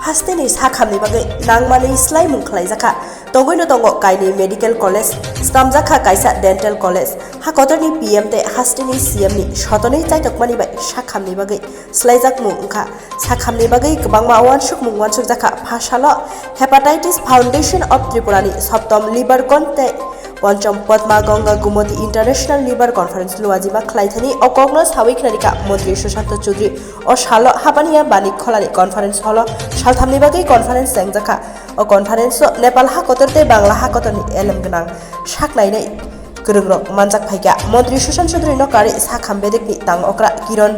hasteni sakhamni bagai nangmani slai mungkhlai jaka tongoino tongo kaini medical college stamjaka kaisa dental college hakotorni pm te hasteni cm ni shotonei chaitokmani bai sakhamni bagai slaijak mung ungkha sakhamni bagai kwbangma wansuk jaka phasalo hepatitis foundation of tripura ni saptom liver conte পঞ্চম Padma Ganga Gumti international liver conference লুয়াজিবা খ্লাইথানি অকগ্ন সাউইকনারিকা মন্ত্রী সুশান্ত চৌধুরী ও শাল হাবানিয়া বানিক খলানি conference hall সালথামনি বাগै conference জেংজাখা ও conference Nepal হাকতরতে Bangla হাকতরনি এলেম गोनां সাকনাইनै गोरोंरक मानजाक फाइका मन्त्री सुशांत चौधुरी नकारि साखाम बेदेकनि तां अक्रा किरण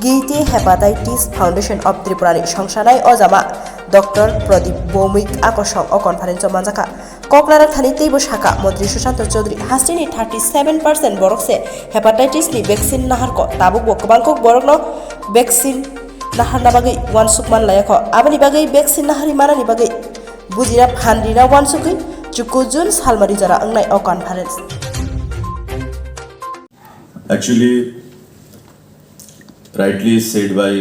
गिति हेपाटाइटिस फाउंडेशन अफ त्रिपुरानि संसानाय अजामा डॉक्टर प्रदीप भौमिक आकर्षण अ कनफारेन्स मानजाका कक्राराक थानि तैबो साका मन्त्री सुशांत चौधुरी हास्टिनि 37% बरकसे हेपाटाइटिसनि भेक्सिन नाहारको ताबुकबो गोबांखौ बरकनो भेक्सिन नाहारना बागै वानसुकमान लायाखो आबानि बागै भेक्सिन नाहारि मानानि बागै बुजिना फानरिना वानसुकै जुकुजुन सालमारि जरा अंगनाय अ conference Actually, rightly said by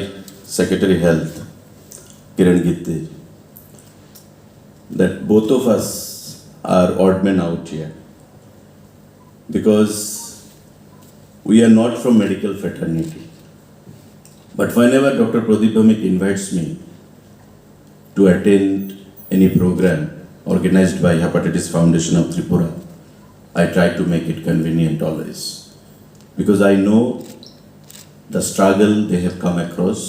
Secretary Health, Kiran Gitte, that both of us are odd men out here because we are not from medical fraternity. But whenever Dr. Pradeep Bhaumik invites me to attend any program organized by Hepatitis Foundation of Tripura, I try to make it convenient always. Because I know the struggle they have come across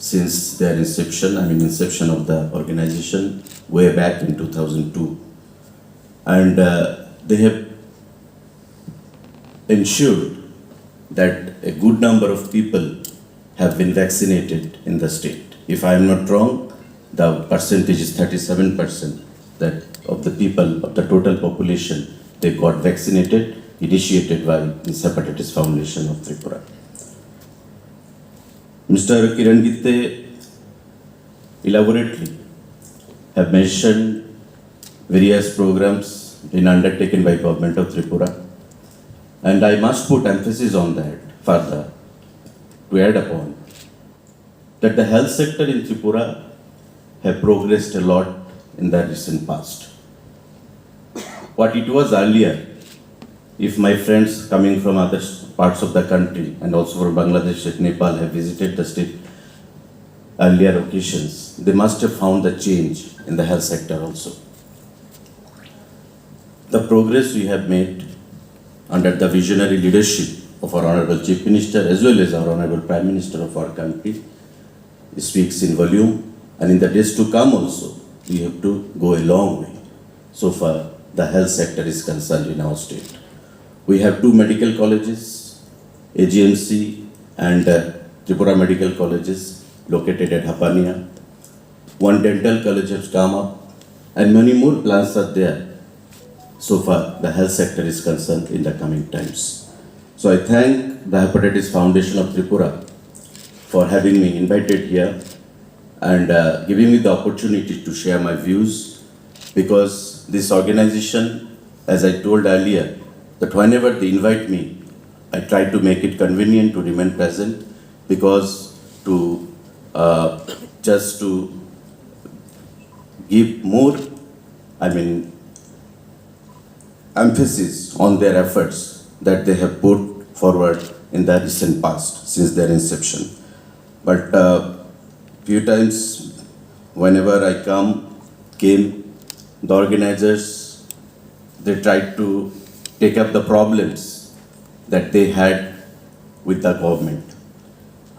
since their inception of the organization way back in 2002. And they have ensured that a good number of people have been vaccinated in the state. If I am not wrong, the percentage is 37% that of the people, of the total population, they got vaccinated, initiated by this Hepatitis Foundation of Tripura. Mr. Kiran Gitte elaborately have mentioned various programs being undertaken by Government of Tripura, and I must put emphasis on that further to add upon that the health sector in Tripura have progressed a lot in the recent past. What it was earlier, if my friends coming from other parts of the country and also from Bangladesh and Nepal have visited the state earlier occasions, they must have found the change in the health sector also. The progress we have made under the visionary leadership of our Honorable Chief Minister as well as our Honorable Prime Minister of our country speaks in volume, and in the days to come also we have to go a long way so far the health sector is concerned in our state. We have 2 medical colleges, AGMC and Tripura Medical Colleges located at Hapania. 1 dental college has come up and many more plans are there. So far the health sector is concerned in the coming times. So I thank the Hepatitis Foundation of Tripura for having me invited here and giving me the opportunity to share my views, because this organization, as I told earlier, that whenever they invite me, I try to make it convenient to remain present, because just to give more, emphasis on their efforts that they have put forward in the recent past since their inception. But few times whenever I came, the organizers, they tried to take up the problems that they had with the government.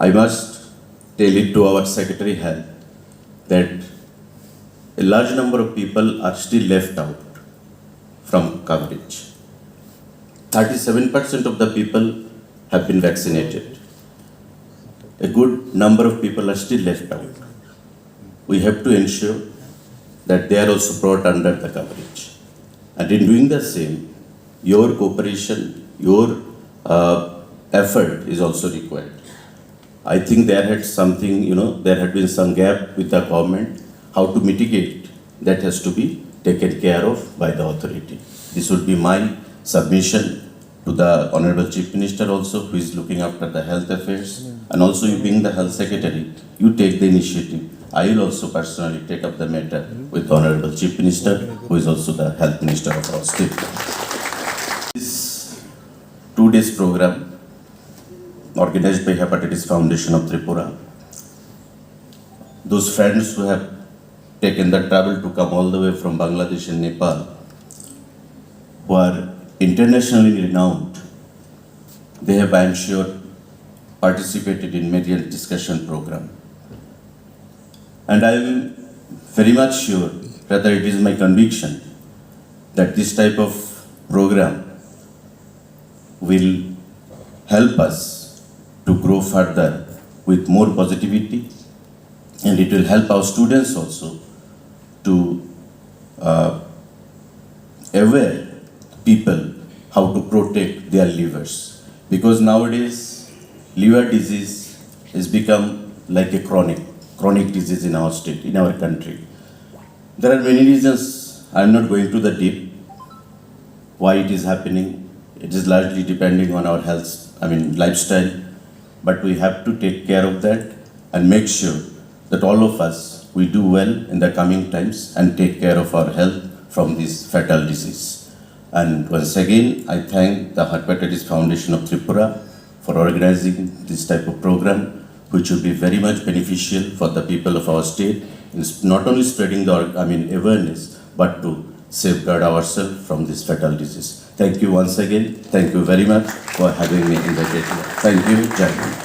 I must tell it to our Secretary Health that a large number of people are still left out from coverage. 37% of the people have been vaccinated. A good number of people are still left out. We have to ensure that they are also brought under the coverage. And in doing the same, your cooperation, your effort is also required. I think there had been some gap with the government. How to mitigate that has to be taken care of by the authority. This would be my submission to the Honorable Chief Minister also, who is looking after the health affairs, and also you being the Health Secretary, you take the initiative I will also personally take up the matter with the Honorable Chief Minister, who is also the Health Minister of our state. This 2 days program organized by Hepatitis Foundation of Tripura. Those friends who have taken the trouble to come all the way from Bangladesh and Nepal, who are internationally renowned, they have, I am sure, participated in various discussion program. And I am very much sure, rather it is my conviction, that this type of program will help us to grow further with more positivity, and it will help our students also to aware people how to protect their livers. Because nowadays, liver disease has become like a chronic disease in our state, in our country. There are many reasons. I am not going to the deep why it is happening. It is largely depending on our lifestyle. But we have to take care of that and make sure that all of us, we do well in the coming times and take care of our health from this fatal disease. And once again, I thank the Hepatitis Foundation of Tripura for organizing this type of program, which will be very much beneficial for the people of our state, in not only spreading the awareness, but to safeguard ourselves from this fatal disease. Thank you once again. Thank you very much for having me in the meeting. Thank you. Jai Hind.